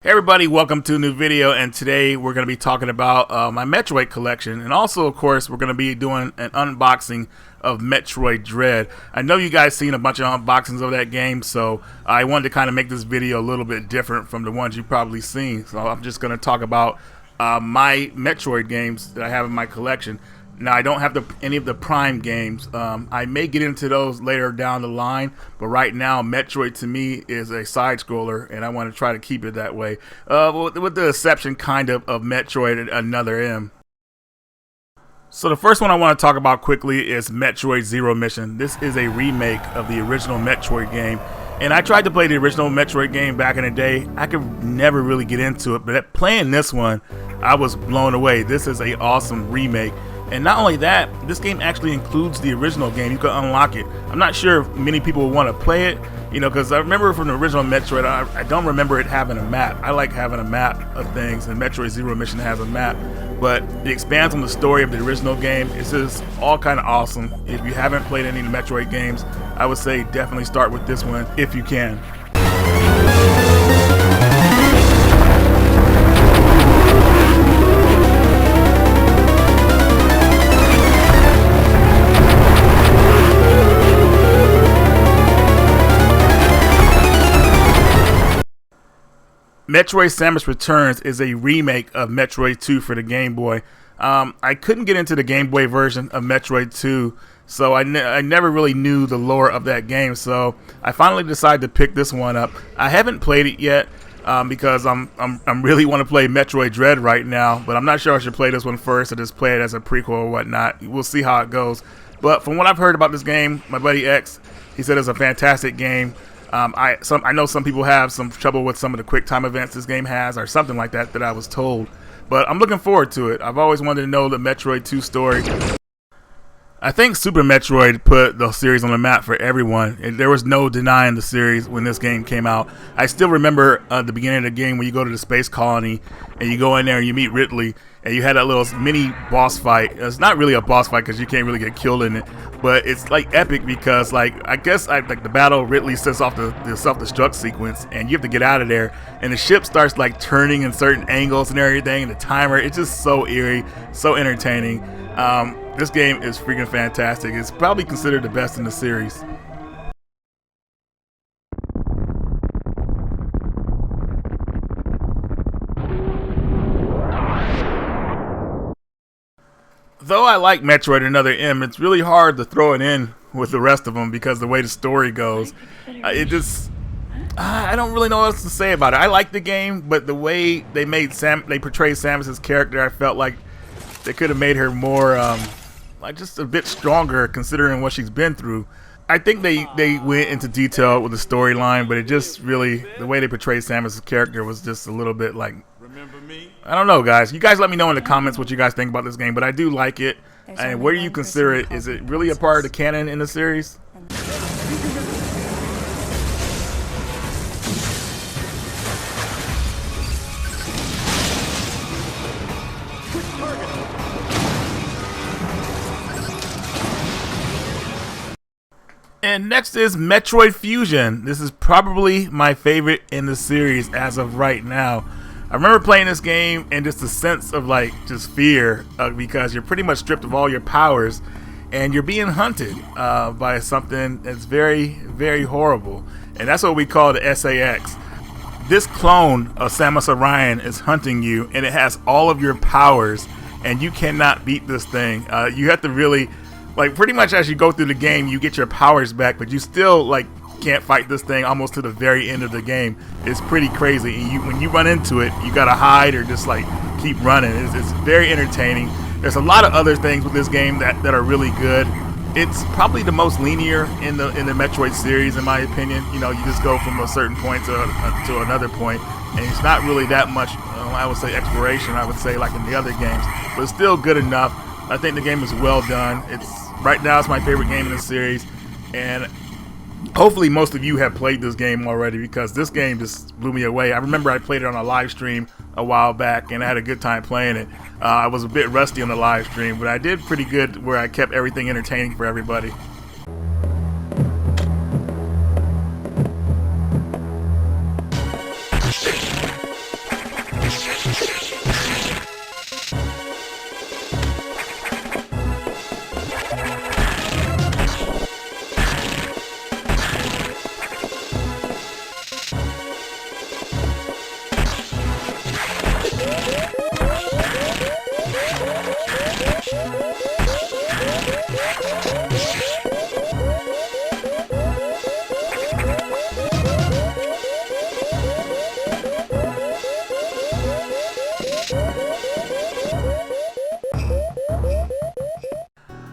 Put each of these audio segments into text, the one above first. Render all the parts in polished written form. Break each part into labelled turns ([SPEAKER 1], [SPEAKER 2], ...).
[SPEAKER 1] Hey everybody, welcome to a new video, and today we're going to be talking about my Metroid collection, and also of course we're going to be doing an unboxing of Metroid Dread. I know you guys seen a bunch of unboxings of that game, so I wanted to kind of make this video a little bit different from the ones you've probably seen. So I'm just going to talk about my Metroid games that I have in my collection. Now, I don't have any of the Prime games. I may get into those later down the line, but right now, Metroid to me is a side-scroller, and I want to try to keep it that way, with the exception kind of Metroid Another M. So the first one I want to talk about quickly is Metroid Zero Mission. This is a remake of the original Metroid game, and I tried to play the original Metroid game back in the day. I could never really get into it, but playing this one, I was blown away. This is an awesome remake. And not only that, this game actually includes the original game. You can unlock it. I'm not sure if many people will want to play it, because I remember from the original Metroid, I don't remember it having a map. I like having a map of things, and Metroid Zero Mission has a map. But it expands on the story of the original game. It's just all kind of awesome. If you haven't played any of the Metroid games, I would say definitely start with this one if you can. Metroid Samus Returns is a remake of Metroid 2 for the Game Boy. I couldn't get into the Game Boy version of Metroid 2, so I never really knew the lore of that game, so I finally decided to pick this one up. I haven't played it yet because I'm really want to play Metroid Dread right now, but I'm not sure I should play this one first or just play it as a prequel or whatnot. We'll see how it goes. But from what I've heard about this game, my buddy X, he said it's a fantastic game. I know some people have some trouble with some of the quick time events this game has, or something like that I was told. But I'm looking forward to it. I've always wanted to know the Metroid 2 story. I think Super Metroid put the series on the map for everyone. There was no denying the series when this game came out. I still remember the beginning of the game when you go to the space colony and you go in there and you meet Ridley and you had that little mini boss fight. It's not really a boss fight because you can't really get killed in it, but it's like epic because I guess like the battle, Ridley sets off the self-destruct sequence and you have to get out of there, and the ship starts like turning in certain angles and everything, and the timer, it's just so eerie, so entertaining. This game is freaking fantastic. It's probably considered the best in the series. Though I like Metroid Another M, it's really hard to throw it in with the rest of them because the way the story goes, I don't really know what else to say about it. I like the game, but the way they portrayed Samus's character, I felt like they could have made her more like just a bit stronger considering what she's been through. I think they went into detail with the storyline, but it just really, the way they portrayed Samus' character was just a little bit like, I don't know, guys. You guys let me know in the comments what you guys think about this game, but I do like it. And where do you consider it? Is it really a part of the canon in the series? And next is Metroid Fusion. This is probably my favorite in the series as of right now. I remember playing this game and just a sense of like just fear because you're pretty much stripped of all your powers and you're being hunted by something that's very, very horrible. And that's what we call the SAX. This clone of Samus Orion is hunting you, and it has all of your powers, and you cannot beat this thing. You have to really, like, pretty much as you go through the game, you get your powers back, but you still like can't fight this thing almost to the very end of the game. It's pretty crazy. And when you run into it, you gotta hide or just like keep running. It's very entertaining. There's a lot of other things with this game that are really good. It's probably the most linear in the Metroid series, in my opinion. You just go from a certain point to another point, and it's not really that much. I would say exploration. I would say like in the other games, but it's still good enough. I think the game is well done. Right now it's my favorite game in the series, and hopefully most of you have played this game already because this game just blew me away. I remember I played it on a live stream a while back and I had a good time playing it. I was a bit rusty on the live stream, but I did pretty good where I kept everything entertaining for everybody.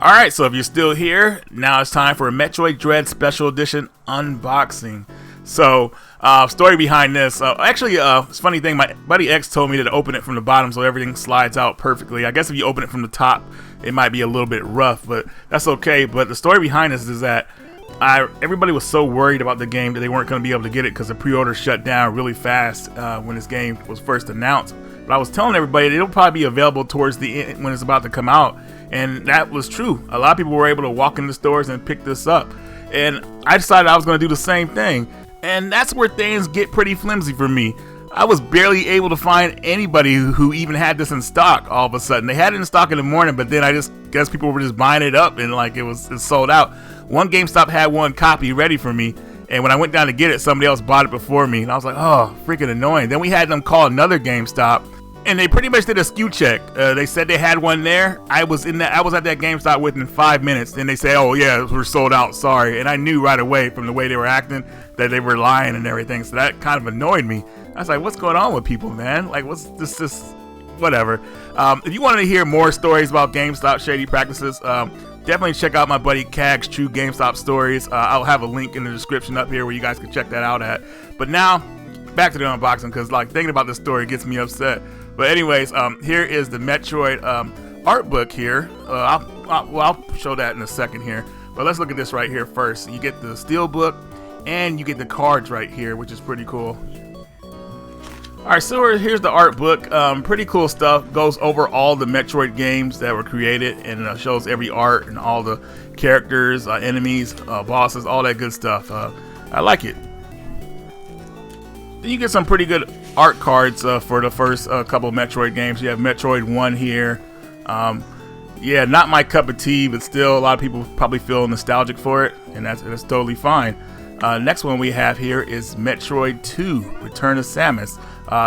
[SPEAKER 1] Alright, so if you're still here, now it's time for a Metroid Dread Special Edition unboxing. So, story behind this. Actually, it's a funny thing. My buddy X told me to open it from the bottom so everything slides out perfectly. I guess if you open it from the top, it might be a little bit rough, but that's okay. But the story behind this is that everybody was so worried about the game that they weren't going to be able to get it because the pre-order shut down really fast when this game was first announced. But I was telling everybody it'll probably be available towards the end when it's about to come out. And that was true. A lot of people were able to walk into stores and pick this up. And I decided I was going to do the same thing. And that's where things get pretty flimsy for me. I was barely able to find anybody who even had this in stock all of a sudden. They had it in stock in the morning, but then I just guess people were just buying it up and like it's sold out. One GameStop had one copy ready for me. And when I went down to get it, somebody else bought it before me. And I was like, oh, freaking annoying. Then we had them call another GameStop. And they pretty much did a SKU check. They said they had one there. I was at that GameStop within 5 minutes. And they say, oh yeah, we're sold out, sorry. And I knew right away from the way they were acting that they were lying and everything. So that kind of annoyed me. I was like, what's going on with people, man? Like, what's this whatever. If you wanted to hear more stories about GameStop shady practices, definitely check out my buddy Cag's True GameStop Stories. I'll have a link in the description up here where you guys can check that out at. But now, back to the unboxing, because like thinking about this story gets me upset. But anyways, here is the Metroid art book here. I'll show that in a second here. But let's look at this right here first. You get the steel book and you get the cards right here, which is pretty cool. Alright, so here's the art book. Pretty cool stuff. Goes over all the Metroid games that were created and shows every art and all the characters, enemies, bosses, all that good stuff. I like it. Then you get some pretty good art cards for the first couple of Metroid games. You have Metroid 1 here. Yeah, not my cup of tea, but still a lot of people probably feel nostalgic for it, and that's totally fine. Next one we have here is Metroid 2, Return of Samus.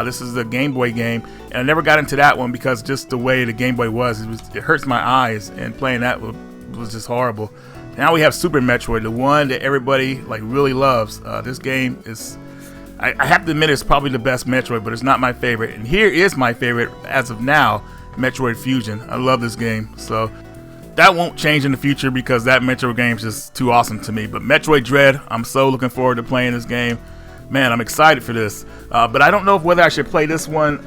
[SPEAKER 1] This is a Game Boy game, and I never got into that one because just the way the Game Boy was, it hurts my eyes, and playing that was just horrible. Now we have Super Metroid, the one that everybody like really loves. This game is, I have to admit, it's probably the best Metroid, but it's not my favorite. And here is my favorite as of now, Metroid Fusion. I love this game, so that won't change in the future because that Metroid game is just too awesome to me. But Metroid Dread, I'm so looking forward to playing this game. Man, I'm excited for this. But I don't know whether I should play this one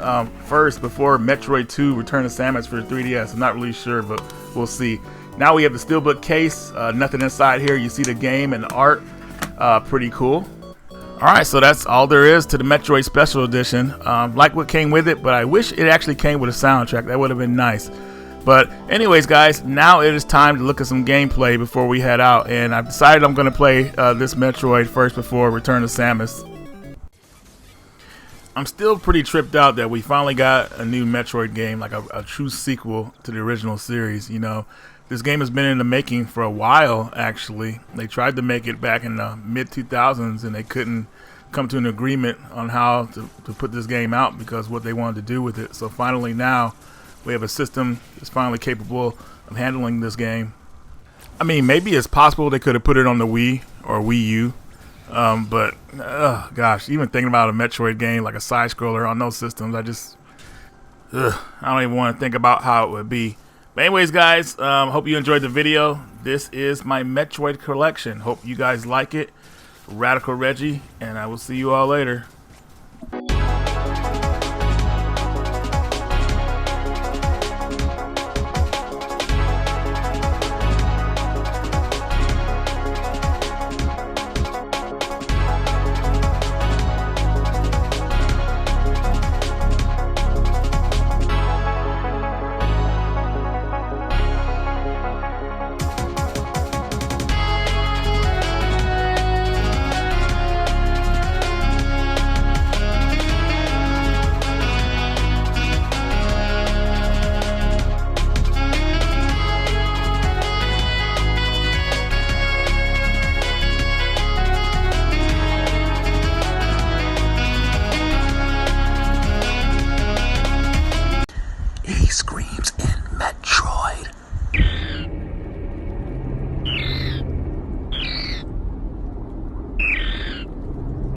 [SPEAKER 1] first before Metroid 2 Return of Samus for 3DS. I'm not really sure, but we'll see. Now we have the steelbook case. Nothing inside here. You see the game and the art. Pretty cool. Alright, so that's all there is to the Metroid Special Edition. Like what came with it, but I wish it actually came with a soundtrack. That would have been nice. But anyways, guys, now it is time to look at some gameplay before we head out. And I've decided I'm going to play this Metroid first before Return to Samus. I'm still pretty tripped out that we finally got a new Metroid game, like a true sequel to the original series. You know, this game has been in the making for a while, actually. They tried to make it back in the mid-2000s, and they couldn't come to an agreement on how to put this game out because what they wanted to do with it. So finally now, we have a system that's finally capable of handling this game. I mean, maybe it's possible they could have put it on the Wii or Wii U. But, gosh, even thinking about a Metroid game, like a side-scroller on those systems, I don't even want to think about how it would be. But anyways, guys, hope you enjoyed the video. This is my Metroid collection. Hope you guys like it. Radical Reggie, and I will see you all later.